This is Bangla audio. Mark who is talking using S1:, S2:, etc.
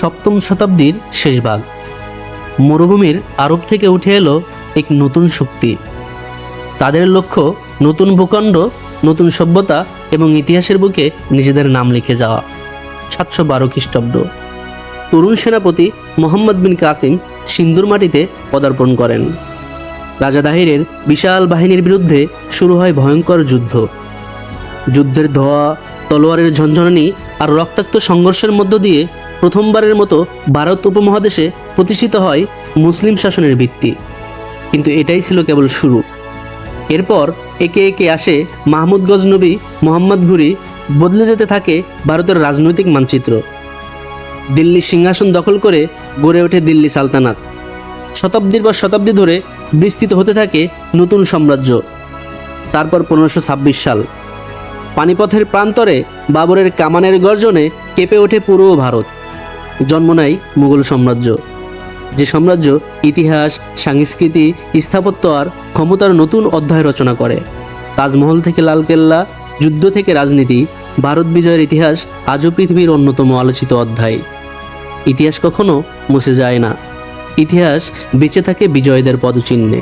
S1: সপ্তম শতাব্দীর শেষ ভাগ। মরুভূমির আরব থেকে উঠে এলো এক নতুন শক্তি। তাদের লক্ষ্য নতুন ভূখণ্ড, নতুন সভ্যতা এবং ইতিহাসের বুকে নিজেদের নাম লিখে যাওয়া। 712 খ্রিস্টাব্দ। তরুণ সেনাপতি মোহাম্মদ বিন কাসিম সিন্ধুর মাটিতে পদার্পণ করেন। রাজা দাহিরের বিশাল বাহিনীর বিরুদ্ধে শুরু হয় ভয়ঙ্কর যুদ্ধ। যুদ্ধের ধোঁয়া, তলোয়ারের ঝনঝনানি আর রক্তাক্ত সংঘর্ষের মধ্য দিয়ে প্রথমবারের মতো ভারত উপমহাদেশে প্রতিষ্ঠিত হয় মুসলিম শাসনের ভিত্তি। কিন্তু এটাই ছিল কেবল শুরু। এরপর একে একে আসে মাহমুদ গজনবী, মোহাম্মদ ঘুরি, বদলে যেতে থাকে ভারতের রাজনৈতিক মানচিত্র। দিল্লি সিংহাসন দখল করে গড়ে ওঠে দিল্লি সালতানাত। শতাব্দীর পর শতাব্দী ধরে বিস্তৃত হতে থাকে নতুন সাম্রাজ্য। তারপর 1526 সাল, পানিপথের প্রান্তরে বাবরের কামানের গর্জনে কেঁপে ওঠে পুরো ভারত। জন্ম নেয় মুঘল সাম্রাজ্য, যে সাম্রাজ্য ইতিহাস, সংস্কৃতি, স্থাপত্য আর ক্ষমতার নতুন অধ্যায় রচনা করে। তাজমহল থেকে লালকেল্লা, যুদ্ধ থেকে রাজনীতি, ভারত বিজয়ের ইতিহাস আজও পৃথিবীর অন্যতম আলোচিত অধ্যায়। ইতিহাস কখনো মুছে যায় না, ইতিহাস বেঁচে থাকে বিজয়ীদের পদচিহ্নে।